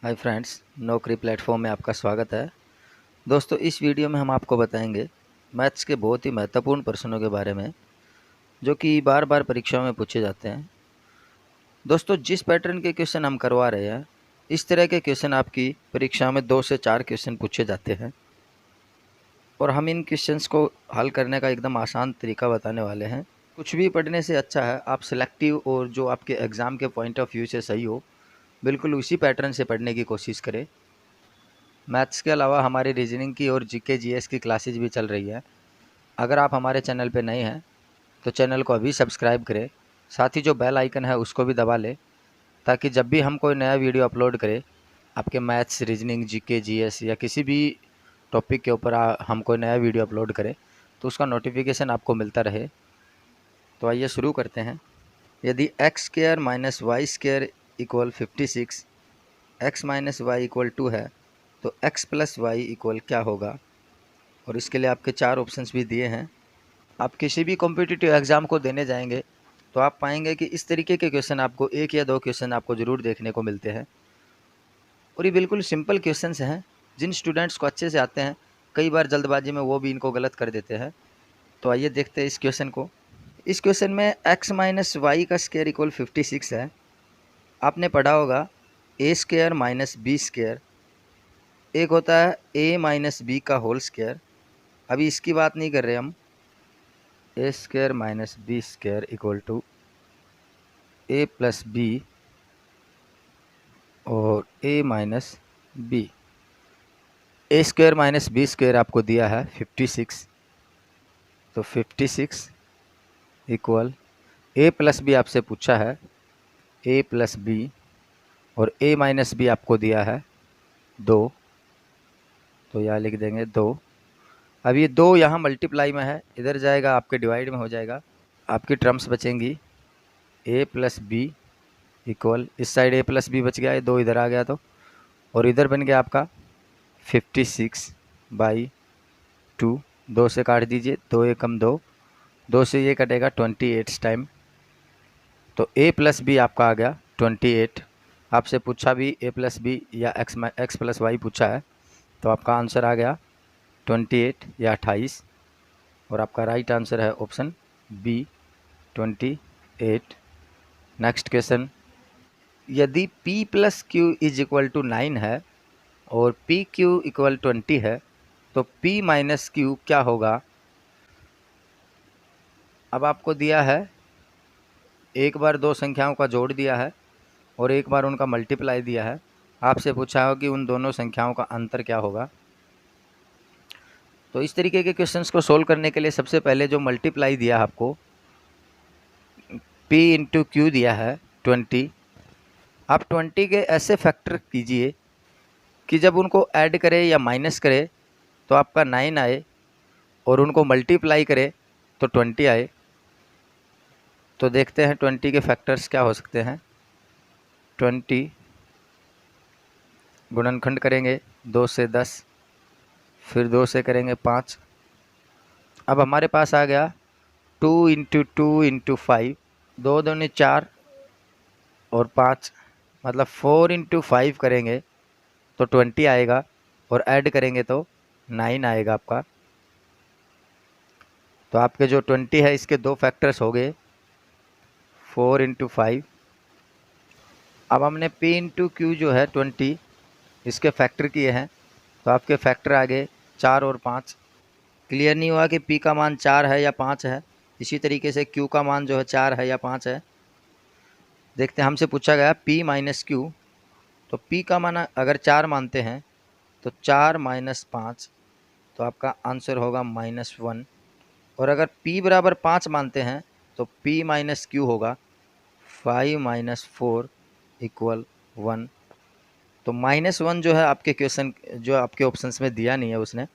Hi friends, नौकरी platform में आपका स्वागत है। दोस्तों, इस वीडियो में हम आपको बताएंगे मैथ्स के बहुत ही महत्वपूर्ण प्रश्नों के बारे में जो कि बार बार परीक्षाओं में पूछे जाते हैं। दोस्तों, जिस पैटर्न के क्वेश्चन हम करवा रहे हैं, इस तरह के क्वेश्चन आपकी परीक्षा में 2 से 4 क्वेश्चन पूछे जाते हैं और हम इन क्वेश्चंस को हल करने का एकदम आसान तरीका बताने वाले हैं। कुछ भी पढ़ने से अच्छा है आप सिलेक्टिव और जो आपके एग्ज़ाम के पॉइंट ऑफ व्यू से सही हो, बिल्कुल उसी पैटर्न से पढ़ने की कोशिश करें। मैथ्स के अलावा हमारी रीजनिंग की और जीके जीएस की क्लासेज भी चल रही है। अगर आप हमारे चैनल पर नए हैं तो चैनल को अभी सब्सक्राइब करें, साथ ही जो बेल आइकन है उसको भी दबा लें ताकि जब भी हम कोई नया वीडियो अपलोड करें आपके मैथ्स, रीजनिंग, जीके जीएस या किसी भी टॉपिक के ऊपर हम कोई नया वीडियो अपलोड करें तो उसका नोटिफिकेशन आपको मिलता रहे। तो आइए शुरू करते हैं। यदि X square minus Y square equal 56, X minus Y equal 2 है तो x प्लस वाई इक्वल क्या होगा। और इसके लिए आपके 4 ऑप्शंस भी दिए हैं। आप किसी भी कॉम्पिटिटिव एग्ज़ाम को देने जाएंगे तो आप पाएंगे कि इस तरीके के क्वेश्चन आपको 1 या 2 क्वेश्चन आपको ज़रूर देखने को मिलते हैं और ये बिल्कुल सिंपल क्वेश्चंस हैं। जिन स्टूडेंट्स को अच्छे से आते हैं, कई बार जल्दबाजी में वो भी इनको गलत कर देते हैं। तो आइए देखते हैं इस क्वेश्चन को। इस क्वेश्चन में x माइनस वाई का स्क्वायर इक्वल 56 है। आपने पढ़ा होगा a square minus B square, एक होता है a माइनस बी का होल स्क्वायर। अभी इसकी बात नहीं कर रहे हम। A square minus B square equal to a plus b और a minus b. A square minus B square आपको दिया है 56, तो 56 इक्वल ए प्लस बी आपसे पूछा है, ए प्लस बी, और ए माइनस बी आपको दिया है 2, तो यहाँ लिख देंगे 2। अब ये 2 यहाँ मल्टीप्लाई में है, इधर जाएगा आपके डिवाइड में हो जाएगा। आपकी टर्म्स बचेंगी ए प्लस बी इक्वल, इस साइड ए प्लस बी बच गया है, 2 इधर आ गया तो, और इधर बन गया आपका 56/2। 2 से काट दीजिए, 2 एकम 2, 2 से ये कटेगा 28 टाइम, तो ए प्लस बी आपका आ गया 28। आपसे पूछा भी ए प्लस बी या एक्स प्लस वाई पूछा है, तो आपका आंसर आ गया 28 या 28, और आपका राइट आंसर है ऑप्शन बी 28। नेक्स्ट क्वेश्चन, यदि p plus Q is equal to 9 है और पी क्यू इक्वल 20 है तो p माइनस क्यू क्या होगा। अब आपको दिया है, एक बार 2 संख्याओं का जोड़ दिया है और एक बार उनका मल्टीप्लाई दिया है। आपसे पूछा हो कि उन दोनों संख्याओं का अंतर क्या होगा। तो इस तरीके के क्वेश्चंस को सोल्व करने के लिए सबसे पहले जो मल्टीप्लाई दिया है आपको, p इंटू क्यू दिया है 20। आप 20 के ऐसे फैक्टर कीजिए कि जब उनको ऐड करें या माइनस करें तो आपका 9 आए और उनको मल्टीप्लाई करें तो 20 आए। तो देखते हैं 20 के फैक्टर्स क्या हो सकते हैं। 20 गुणनखंड करेंगे 2 से 10, फिर 2 से करेंगे 5। अब हमारे पास आ गया 2 इंटू 2 इंटू 5, 2 दूनी 4 और 5, मतलब 4 इंटू 5 करेंगे तो 20 आएगा और ऐड करेंगे तो 9 आएगा आपका। तो आपके जो 20 है इसके 2 फैक्टर्स हो गए, 4 इंटू 5। अब हमने p इंटू क्यू जो है 20 इसके फैक्टर किए हैं, तो आपके फैक्टर आ गए 4 और 5। क्लियर नहीं हुआ कि p का मान 4 है या 5 है। इसी तरीके से q का मान जो है 4 है या 5 है। देखते हैं, हमसे पूछा गया p माइनस क्यू, तो p का मान अगर 4 मानते हैं तो 4 माइनस 5, तो आपका आंसर होगा -1। और अगर p बराबर 5 मानते हैं तो p माइनस क्यू होगा 5 माइनस 4 इक्वल 1। तो -1 जो है आपके क्वेश्चन, जो आपके ऑप्शंस में दिया नहीं है, उसने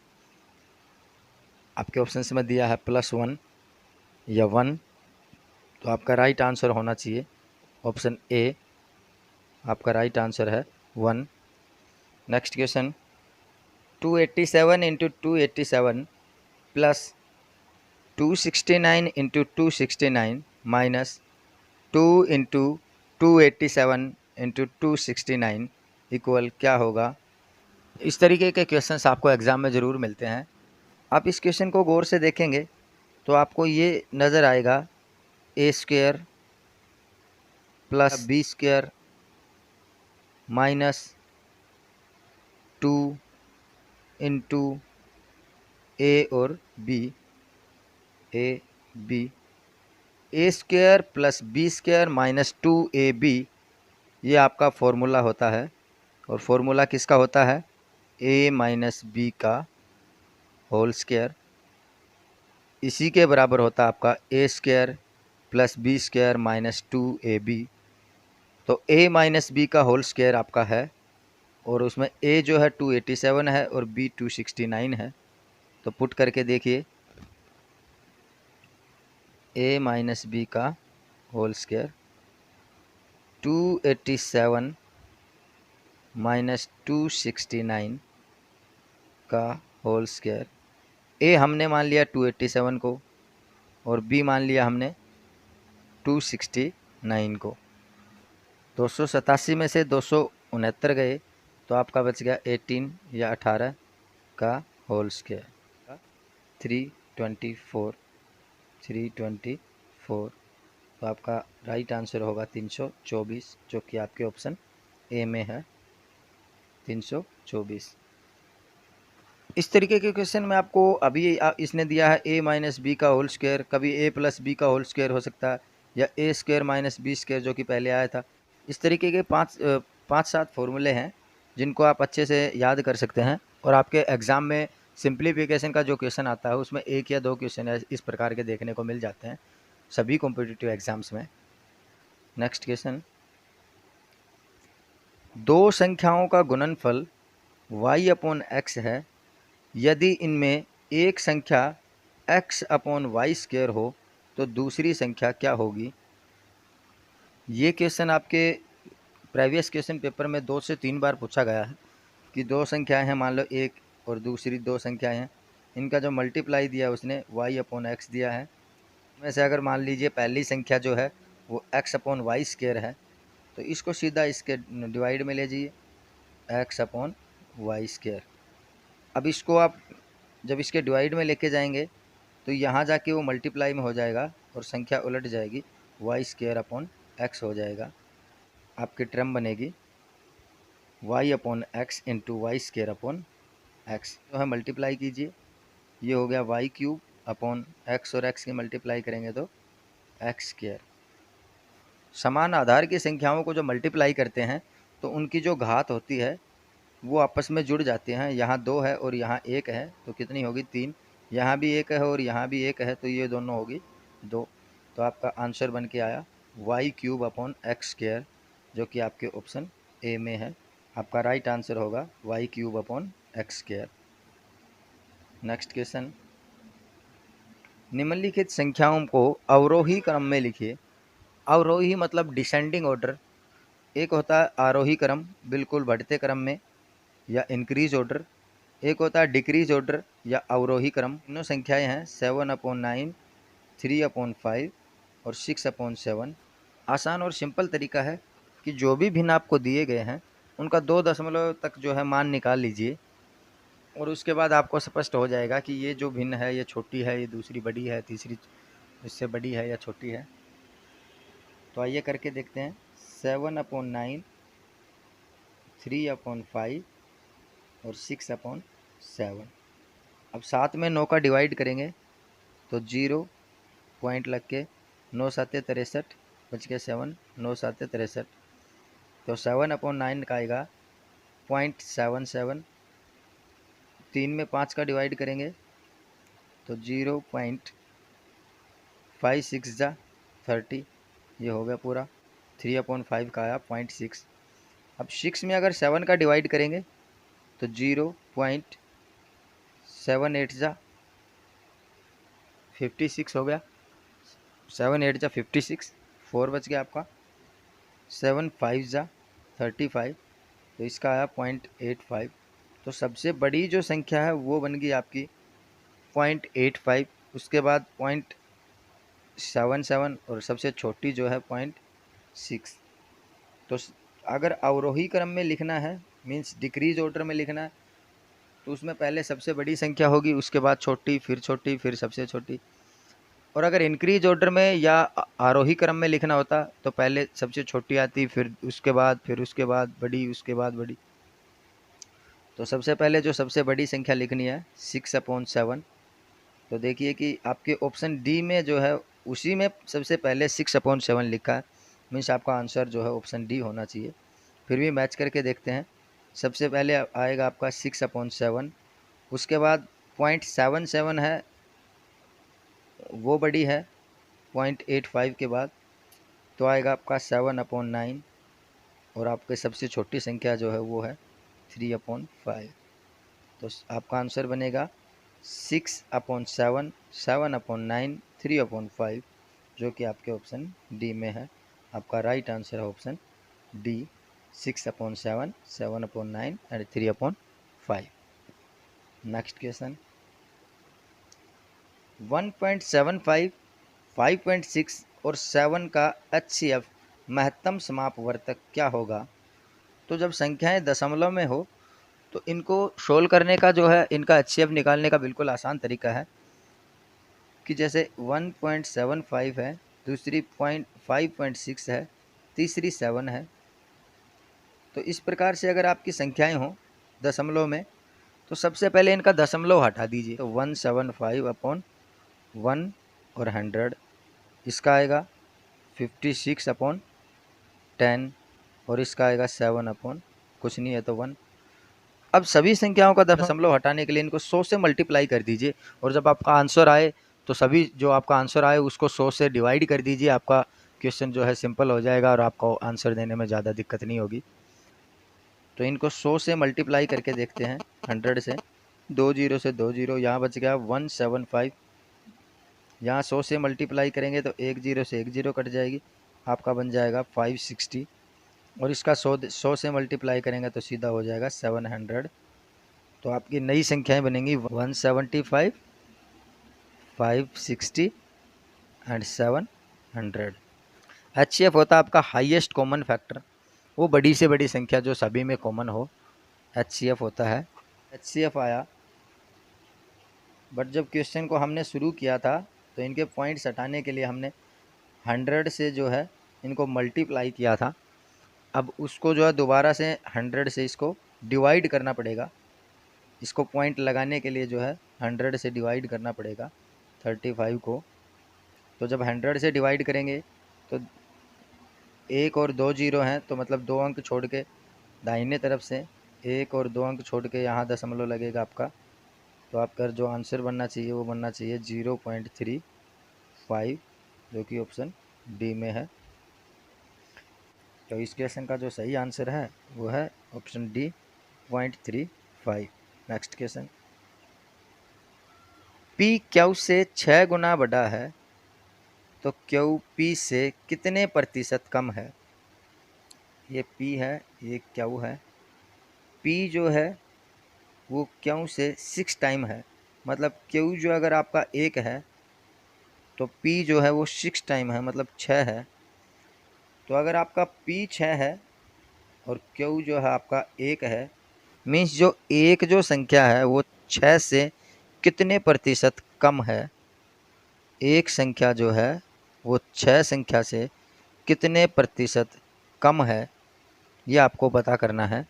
आपके ऑप्शंस में दिया है +1 या 1। तो आपका राइट आंसर होना चाहिए ऑप्शन ए, आपका राइट आंसर है 1। Next question, 287 into 287 plus 269 into 269 minus 2 into 287 into 269 equal क्या होगा। इस तरीके के क्वेश्चंस आपको एग्ज़ाम में ज़रूर मिलते हैं। आप इस क्वेश्चन को गौर से देखेंगे तो आपको ये नज़र आएगा a square plus b square minus 2 into a और b, a square plus b square minus 2ab, ये आपका फॉर्मूला होता है। और फॉर्मूला किसका होता है, a माइनस बी का होल स्क्वायर। इसी के बराबर होता है आपका a square plus b square minus 2ab। तो a माइनस बी का होल स्क्वायर आपका है, और उसमें a जो है 287 है और b 269 है। तो पुट करके देखिए, a माइनस बी का होल स्क्वायर 287 माइनस 269 का होल स्क्वायर। ए हमने मान लिया 287 को और बी मान लिया हमने 269 को। 287 में से 269 गए तो आपका बच गया 18 या 18 का होल स्क्वायर 324। तो आपका राइट आंसर होगा 324, जो कि आपके ऑप्शन ए में है 324। इस तरीके के क्वेश्चन में आपको अभी इसने दिया है a माइनस बी का होल स्क्वायर, कभी a प्लस बी का होल स्क्वायर हो सकता है, या a square minus B square जो कि पहले आया था। इस तरीके के पाँच सात फॉर्मूले हैं जिनको आप अच्छे से याद कर सकते हैं, और आपके एग्ज़ाम में सिंप्लीफिकेशन का जो क्वेश्चन आता है उसमें 1 या 2 क्वेश्चन इस प्रकार के देखने को मिल जाते हैं सभी कॉम्पिटिटिव एग्ज़ाम्स में। नेक्स्ट क्वेश्चन, दो संख्याओं का गुणनफल y अपॉन x है, यदि इनमें एक संख्या x अपॉन वाई स्क्वायर हो तो दूसरी संख्या क्या होगी। ये क्वेश्चन आपके प्रीवियस क्वेश्चन पेपर में 2 से 3 बार पूछा गया है कि दो संख्याएं हैं, मान लो एक और दूसरी दो संख्याएं हैं, इनका जो मल्टीप्लाई दिया है उसने y अपॉन एक्स दिया है। में से अगर मान लीजिए पहली संख्या जो है वो x अपॉन वाई स्क्वायर है, तो इसको सीधा इसके डिवाइड में ले जाइए, x अपॉन वाई स्क्वायर। अब इसको आप जब इसके डिवाइड में लेके जाएंगे तो यहाँ जाके वो मल्टीप्लाई में हो जाएगा और संख्या उलट जाएगी, वाई स्क्वायर अपॉन एक्स हो जाएगा। आपकी टर्म बनेगी y upon X into Y square upon X. जो है मल्टीप्लाई कीजिए, ये हो गया वाई क्यूब अपॉन एक्स, और एक्स की मल्टीप्लाई करेंगे तो एक्स स्क्वायर। समान आधार की संख्याओं को जो मल्टीप्लाई करते हैं तो उनकी जो घात होती है वो आपस में जुड़ जाती हैं। यहाँ 2 है और यहाँ 1 है तो कितनी होगी 3, यहाँ भी 1 है और यहाँ भी 1 है तो ये दोनों होगी 2। तो आपका आंसर बन के आया Y cube upon X square, जो कि आपके ऑप्शन ए में है। आपका राइट आंसर होगा Y cube upon X square. Next question, निम्नलिखित संख्याओं को अवरोही क्रम में लिखिए। अवरोही मतलब डिसेंडिंग ऑर्डर, एक होता है आरोही क्रम बिल्कुल बढ़ते क्रम में या इंक्रीज ऑर्डर, एक होता है डिक्रीज ऑर्डर या अवरोही क्रम। तीनों संख्याएं हैं 7/9, 3/5 और 6/7। आसान और सिंपल तरीका है कि जो भी भिन्न आपको दिए गए हैं उनका 2 दशमलव तक जो है मान निकाल लीजिए, और उसके बाद आपको स्पष्ट हो जाएगा कि ये जो भिन्न है ये छोटी है, ये दूसरी बड़ी है, तीसरी इससे बड़ी है या छोटी है। तो आइए करके देखते हैं। 7/9, 3/5 और 6/7। अब साथ में 9 का डिवाइड करेंगे तो 0 पॉइंट लग के 9 7 63 बच के 7, 9 7 63। तो 7/9 का आएगा 0.77। 3 में 5 का डिवाइड करेंगे तो 0.56 जा 30, ये हो गया पूरा। 3/5 का आया 0.6। अब 6 में अगर 7 का डिवाइड करेंगे तो 0.78 जा 56 हो गया। 7 8 जा 56, 4 बच गया आपका। 7 5 जा 35, तो इसका आया 0.85। तो सबसे बड़ी जो संख्या है वो बन गई आपकी 0.85, उसके बाद 0.77 और सबसे छोटी जो है 0.6। तो अगर अवरोही क्रम में लिखना है, मीन्स डिक्रीज ऑर्डर में लिखना है, तो उसमें पहले सबसे बड़ी संख्या होगी, उसके बाद छोटी, फिर सबसे छोटी। और अगर इंक्रीज ऑर्डर में या आरोही क्रम में लिखना होता तो पहले सबसे छोटी आती, फिर उसके बाद बड़ी, उसके बाद बड़ी। तो सबसे पहले जो सबसे बड़ी संख्या लिखनी है 6/7। तो देखिए कि आपके ऑप्शन डी में जो है उसी में सबसे पहले 6/7 लिखा है, मीन्स आपका आंसर जो है ऑप्शन डी होना चाहिए। फिर भी मैच करके देखते हैं। सबसे पहले आएगा आपका 6/7, उसके बाद 0.77 है, वो बड़ी है 0.85 के बाद। तो आएगा आपका 7/9, और आपके सबसे छोटी संख्या जो है वो है 3/5। तो आपका आंसर बनेगा 6/7, 7/9, 3/5, जो कि आपके ऑप्शन डी में है। आपका राइट आंसर है option D, 6/7, 7/9 and 3/5। Next question, 1.75, 5.6 और 7 का HCF महत्तम समापवर्तक क्या होगा? तो जब संख्याएं दशमलव में हो तो इनको सोल्व करने का जो है, इनका HCF निकालने का बिल्कुल आसान तरीका है कि जैसे 1.75 है, दूसरी 5.6 है, तीसरी 7 है। तो इस प्रकार से अगर आपकी संख्याएं हों दशमलव में तो सबसे पहले इनका दशमलव हटा दीजिए। तो 175/1 और 100, इसका आएगा 56/10, और इसका आएगा 7 कुछ नहीं है तो 1। अब सभी संख्याओं का दशमलव हटाने के लिए इनको 100 से मल्टीप्लाई कर दीजिए, और जब आपका आंसर आए तो सभी जो आपका आंसर आए उसको 100 से डिवाइड कर दीजिए। आपका क्वेश्चन जो है सिंपल हो जाएगा और आपको आंसर देने में ज़्यादा दिक्कत नहीं होगी। तो इनको 100 से मल्टीप्लाई करके देखते हैं, 100 से, 2 जीरो से 2 जीरो, यहाँ बच गया 175। यहाँ 100 से मल्टीप्लाई करेंगे तो 1 जीरो से 1 जीरो कट जाएगी, आपका बन जाएगा 560। और इसका 100 से मल्टीप्लाई करेंगे तो सीधा हो जाएगा 700। तो आपकी नई संख्याएं बनेंगी 175, 560 एंड 700। HCF होता है आपका हाईएस्ट कॉमन फैक्टर, वो बड़ी से बड़ी संख्या जो सभी में कॉमन हो, HCF होता है। HCF आया, बट जब क्वेश्चन को हमने शुरू किया था तो इनके पॉइंट्स हटाने के लिए हमने 100 से जो है इनको मल्टीप्लाई किया था। अब उसको जो है दोबारा से 100 से इसको डिवाइड करना पड़ेगा, इसको पॉइंट लगाने के लिए जो है 100 से डिवाइड करना पड़ेगा 35 को। तो जब 100 से डिवाइड करेंगे तो 1 और 2 जीरो हैं, तो मतलब 2 अंक छोड़ के दाहिने तरफ से 1 और 2 अंक छोड़ के यहाँ दशमलव लगेगा आपका। तो आपका जो आंसर बनना चाहिए वो बनना चाहिए 0.35, जो कि ऑप्शन डी में है। तो इस क्वेश्चन का जो सही आंसर है वो है option D, 0.35। Next question, P Q से 6 गुना बड़ा है तो क्यू पी से कितने प्रतिशत कम है? ये पी है, ये क्यू है। पी जो है वो क्यू से 6 टाइम है, मतलब क्यू जो अगर आपका 1 है तो पी जो है वो 6 टाइम है, मतलब 6 है। तो अगर आपका पी 6 है और क्यू जो है आपका 1 है, मीन्स जो एक जो संख्या है वो 6 से कितने प्रतिशत कम है? एक संख्या जो है वो 6 संख्या से कितने प्रतिशत कम है, ये आपको पता करना है।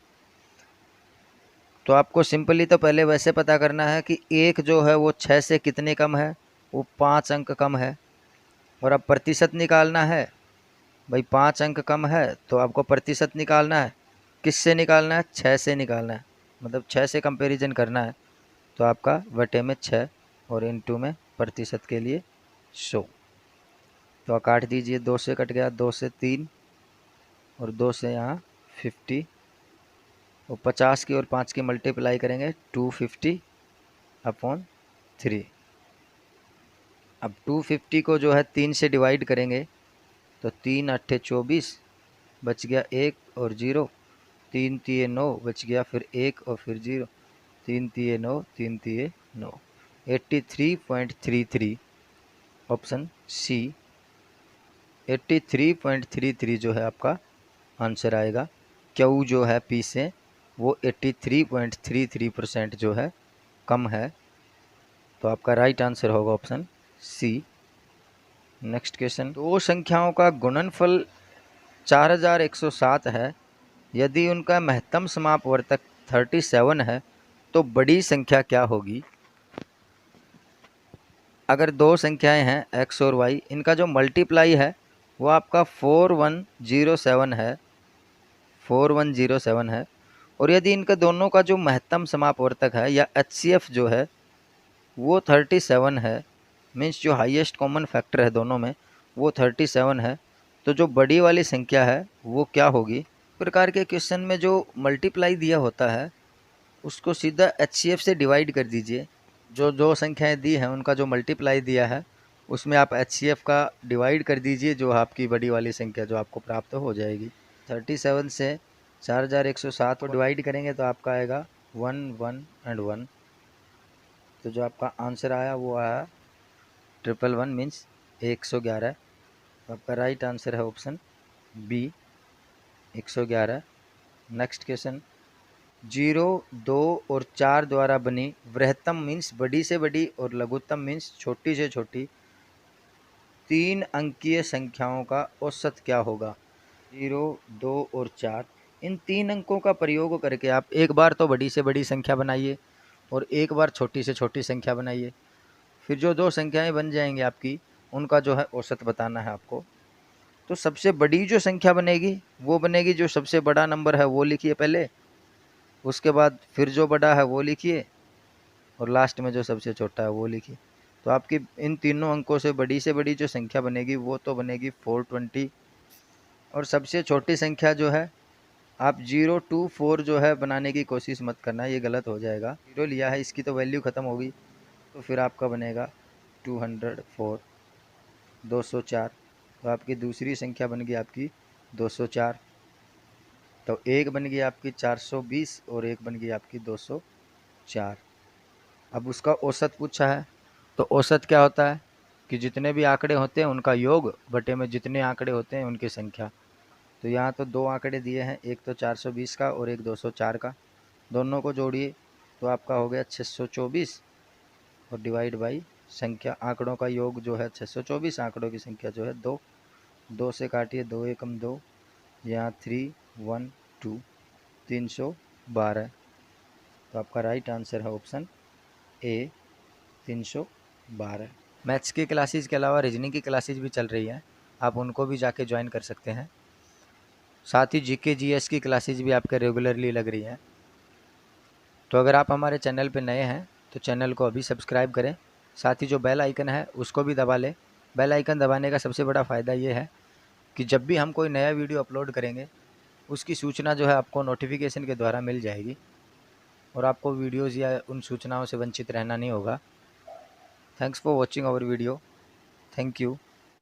तो आपको सिंपली तो पहले वैसे पता करना है कि एक जो है वो 6 से कितने कम है, वो 5 अंक कम है। और अब प्रतिशत निकालना है, भाई 5 अंक कम है तो आपको प्रतिशत निकालना है। किससे निकालना है? 6 से निकालना है, मतलब 6 से कंपैरिजन करना है। तो आपका बटे में 6 और इनटू में प्रतिशत के लिए 100। तो काट दीजिए, 2 से कट गया, 2 से 3 और 2 से यहाँ 50, और 50 की और 5 की मल्टीप्लाई करेंगे 250/3। अब 250 को जो है 3 से डिवाइड करेंगे तो 3 अट्ठे 24, बच गया 1 और 0, 3 तिये 9, बच गया फिर 1 और फिर 0, 3 तिये 9, 3 तिये 9, 83.33 ऑप्शन सी, 83.33 जो है आपका आंसर आएगा क्यू जो है पी से वो 83.33% जो है कम है। तो आपका राइट आंसर होगा ऑप्शन सी। नेक्स्ट क्वेश्चन, दो संख्याओं का गुणनफल 4107 है, यदि उनका महत्तम समापवर्तक 37 है तो बड़ी संख्या क्या होगी? अगर दो संख्याएं हैं x और y, इनका जो मल्टीप्लाई है वो आपका 4107 है, 4107 है, और यदि इनका दोनों का जो महत्तम समापवर्तक है या HCF जो है वो 37 है, मीन्स जो हाईएस्ट कॉमन फैक्टर है दोनों में वो 37 है, तो जो बड़ी वाली संख्या है वो क्या होगी? प्रकार के क्वेश्चन में जो मल्टीप्लाई दिया होता है उसको सीधा HCF से डिवाइड कर दीजिए। जो दो संख्याएं दी हैं उनका जो मल्टीप्लाई दिया है उसमें आप HCF का डिवाइड कर दीजिए, जो आपकी बड़ी वाली संख्या जो आपको प्राप्त हो जाएगी। 37 से 4107 को डिवाइड करेंगे तो आपका आएगा 1 1 एंड 1। तो जो आपका आंसर आया वो आया 111 मीन्स 111। तो आपका राइट आंसर है ऑप्शन बी 111। नेक्स्ट क्वेश्चन, 0, 2 और 4 द्वारा बनी वृहत्तम मीन्स बड़ी से बड़ी और लघुत्तम मीन्स छोटी से छोटी 3 अंकीय संख्याओं का औसत क्या होगा? 0, 2 और 4, इन 3 अंकों का प्रयोग करके आप एक बार तो बड़ी से बड़ी संख्या बनाइए और एक बार छोटी से छोटी संख्या बनाइए। फिर जो दो संख्याएं बन जाएंगी आपकी उनका जो है औसत बताना है आपको। तो सबसे बड़ी जो संख्या बनेगी वो बनेगी, जो सबसे बड़ा नंबर है वो लिखिए पहले, उसके बाद फिर जो बड़ा है वो लिखिए और लास्ट में जो सबसे छोटा है वो लिखिए। तो आपकी इन तीनों अंकों से बड़ी जो संख्या बनेगी वो तो बनेगी 420। और सबसे छोटी संख्या जो है आप 0 to 4 जो है बनाने की कोशिश मत करना, ये गलत हो जाएगा। 0 लिया है, इसकी तो वैल्यू ख़त्म होगी, तो फिर आपका बनेगा 204, 204। तो आपकी दूसरी संख्या बन गई आपकी 204। तो एक बन गई आपकी 420 और एक बन गई आपकी 204। अब उसका औसत पूछा है, तो औसत क्या होता है कि जितने भी आंकड़े होते हैं उनका योग बटे में जितने आंकड़े होते हैं उनकी संख्या। तो यहाँ तो दो आंकड़े दिए हैं, एक तो 420 का और एक 204 का, दोनों को जोड़िए तो आपका हो गया 624 और डिवाइड बाई संख्या, आंकड़ों का योग जो है 624, आंकड़ों की संख्या जो है 2, 2 से काटिए, 2 एकम 2, यहाँ 3 1 2, 312। तो आपका राइट आंसर है ऑप्शन ए 312। मैथ्स की क्लासेस के अलावा रीजनिंग की क्लासेस भी चल रही है, आप उनको भी जाके ज्वाइन कर सकते हैं। साथ ही जीके जीएस की क्लासेस भी आपके रेगुलरली लग रही हैं। तो अगर आप हमारे चैनल पर नए हैं तो चैनल को अभी सब्सक्राइब करें, साथ ही जो बेल आइकन है उसको भी दबा लें। बेल आइकन दबाने का सबसे बड़ा फ़ायदा ये है कि जब भी हम कोई नया वीडियो अपलोड करेंगे उसकी सूचना जो है आपको नोटिफिकेशन के द्वारा मिल जाएगी और आपको वीडियोज़ या उन सूचनाओं से वंचित रहना नहीं होगा। Thanks for watching our video. Thank you.